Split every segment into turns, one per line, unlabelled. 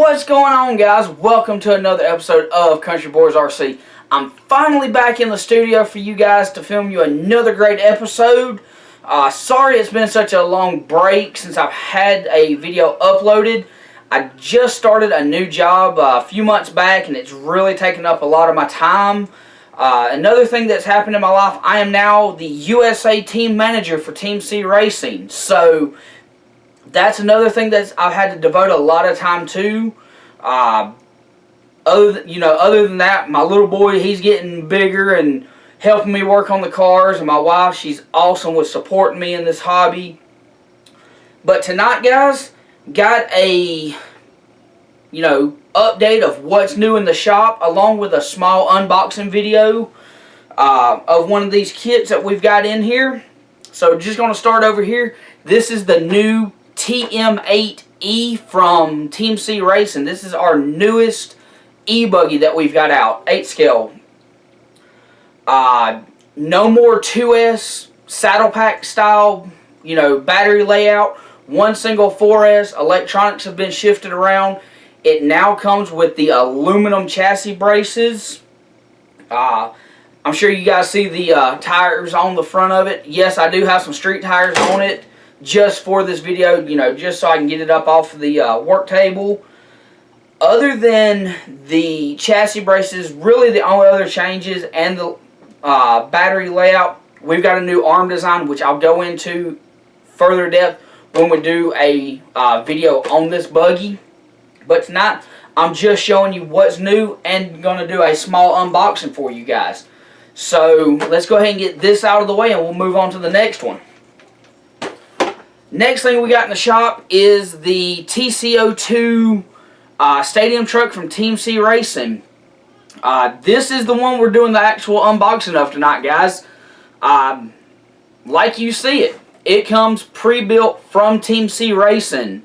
What's going on, guys? Welcome to another episode of Country Boys RC. I'm finally back in the studio for you guys to film you another great episode. Sorry it's been such a long break since I've had a video uploaded. I just started a new job a few months back and it's really taken up a lot of my time. Another thing that's happened in my life, I am now the USA team manager for Team C Racing. So that's another thing that I've had to devote a lot of time to. Other than that, my little boy, he's getting bigger and helping me work on the cars, and my wife, she's awesome with supporting me in this hobby. But tonight, guys, got a update of what's new in the shop, along with a small unboxing video of one of these kits that we've got in here. So just going to start over here. This is the new TM08E from Team C Racing. This is our newest e-buggy that we've got out, 8 scale. No more 2S saddle pack style, battery layout. One single 4S. Electronics have been shifted around. It now comes with the aluminum chassis braces. I'm sure you guys see the tires on the front of it. Yes, I do have some street tires on it, just for this video, just so I can get it up off of the work table. Other than the chassis braces, really the only other changes and the battery layout, we've got a new arm design, which I'll go into further depth when we do a video on this buggy. But tonight, I'm just showing you what's new and going to do a small unboxing for you guys. So let's go ahead and get this out of the way and we'll move on to the next one. Next thing we got in the shop is the TC02 stadium truck from Team C Racing. This is the one we're doing the actual unboxing of tonight, guys. Like you see it, it comes pre-built from Team C Racing.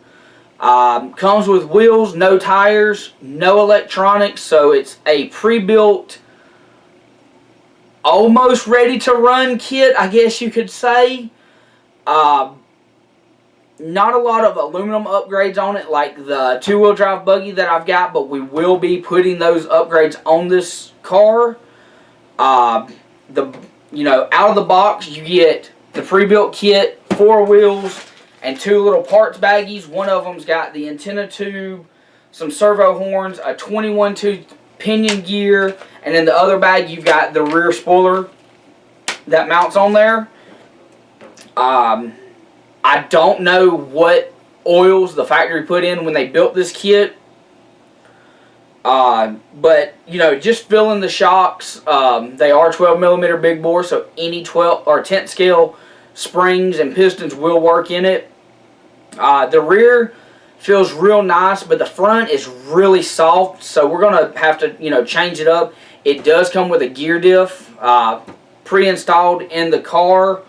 Comes with wheels, no tires, no electronics, so it's a pre-built, almost ready to run kit, I guess you could say. Not a lot of aluminum upgrades on it like the two-wheel drive buggy that I've got, but we will be putting those upgrades on this car. Out of the box you get the pre-built kit, 4 wheels, and 2 little parts baggies. One of them's got the antenna tube, some servo horns, a 21-tooth pinion gear, and in the other bag you've got the rear spoiler that mounts on there. I don't know what oils the factory put in when they built this kit. But, just filling the shocks. They are 12mm big bore, so any 12 or 10th scale springs and pistons will work in it. The rear feels real nice, but the front is really soft, so we're going to have to, change it up. It does come with a gear diff pre-installed in the car.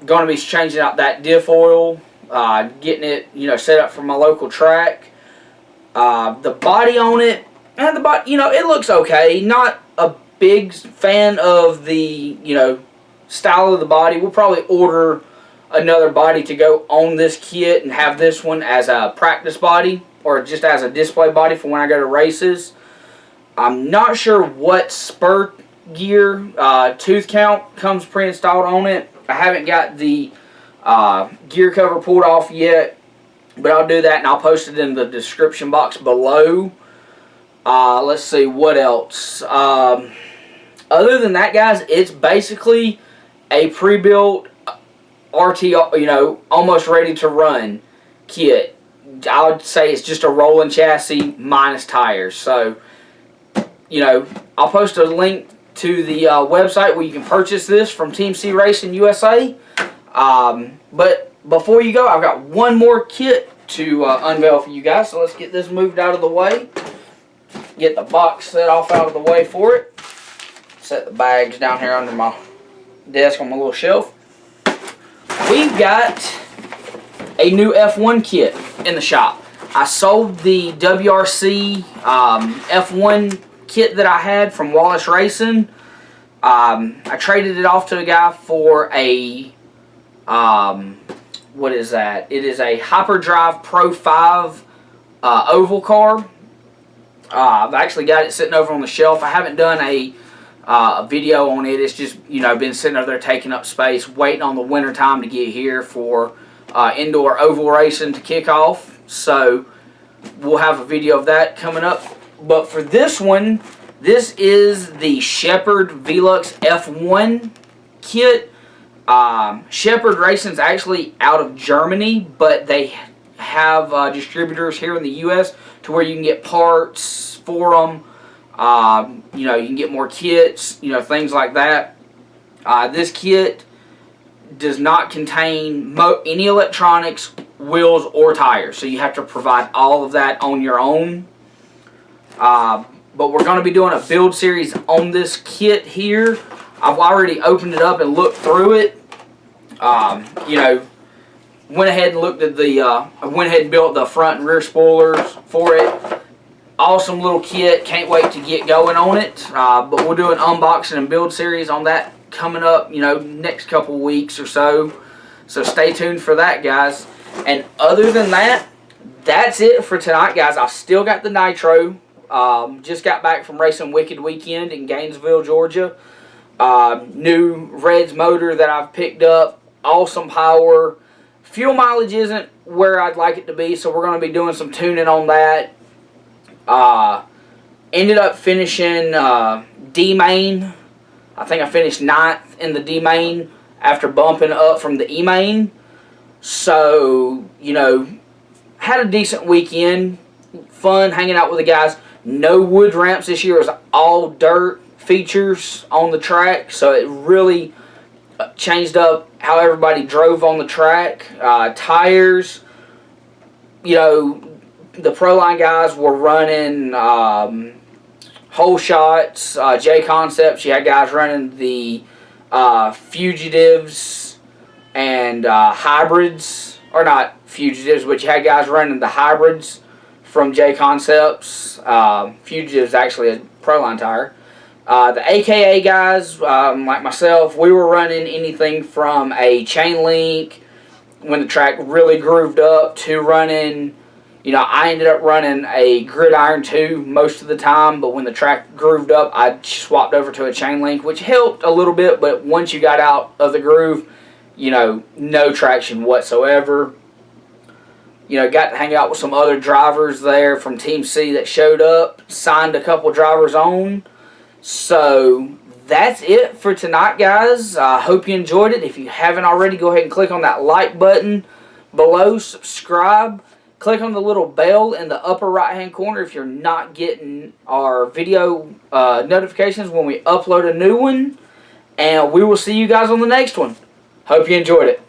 Going to be changing out that diff oil, getting it, set up for my local track. The body on it, and the body, it looks okay. Not a big fan of the, style of the body. We'll probably order another body to go on this kit and have this one as a practice body or just as a display body for when I go to races. I'm not sure what spur gear tooth count comes pre-installed on it. I haven't got the gear cover pulled off yet, but I'll do that and I'll post it in the description box below. Let's see what else. Other than that, guys, it's basically a pre-built RT, almost ready to run kit. I would say it's just a rolling chassis minus tires. So, I'll post a link to the website where you can purchase this from Team C Racing USA. But before you go, I've got one more kit to unveil for you guys. So let's get this moved out of the way. Get the box set off out of the way for it. Set the bags down here under my desk on my little shelf. We've got a new F1 kit in the shop. I sold the WRC F1 kit that I had from Wallace Racing. I traded it off to a guy for a what is that? It is a Hyperdrive Pro 5 oval car. I've actually got it sitting over on the shelf. I haven't done a video on it. It's just, you know, been sitting over there taking up space, waiting on the winter time to get here for indoor oval racing to kick off. So we'll have a video of that coming up. But for this one, this is the Shepherd Velux F1 kit. Shepherd Racing's actually out of Germany, but they have distributors here in the U.S. to where you can get parts for them. You know, you can get more kits, you know, things like that. This kit does not contain any electronics, wheels, or tires, so you have to provide all of that on your own. But we're going to be doing a build series on this kit here. I've already opened it up and looked through it. You know, went ahead and looked at the, I went ahead and built the front and rear spoilers for it. Awesome little kit. Can't wait to get going on it. But we'll do an unboxing and build series on that coming up, you know, next couple weeks or so. So stay tuned for that, guys. And other than that, that's it for tonight, guys. I've still got the Nitro. Just got back from racing Wicked Weekend in Gainesville, Georgia. New Reds motor that I've picked up. Awesome power. Fuel mileage isn't where I'd like it to be, so we're going to be doing some tuning on that. Ended up finishing D main. I think I finished 9th in the D main after bumping up from the E main. So, you know, had a decent weekend. Fun hanging out with the guys. No wood ramps this year. It was all dirt features on the track, so it really changed up how everybody drove on the track. Tires, you know, the Proline guys were running whole shots. J Concepts, you had guys running the Fugitives and hybrids, or not Fugitives, but you had guys running the hybrids from J Concepts. Fugitives actually a Proline tire. The AKA guys, like myself, we were running anything from a chain link when the track really grooved up to running, you know, I ended up running a Gridiron 2 most of the time, but when the track grooved up, I swapped over to a chain link, which helped a little bit, but once you got out of the groove, you know, no traction whatsoever. You know, got to hang out with some other drivers there from Team C that showed up, signed a couple drivers on. So that's it for tonight, guys. I hope you enjoyed it. If you haven't already, go ahead and click on that like button below, subscribe. Click on the little bell in the upper right hand corner if you're not getting our video notifications when we upload a new one. And we will see you guys on the next one. Hope you enjoyed it.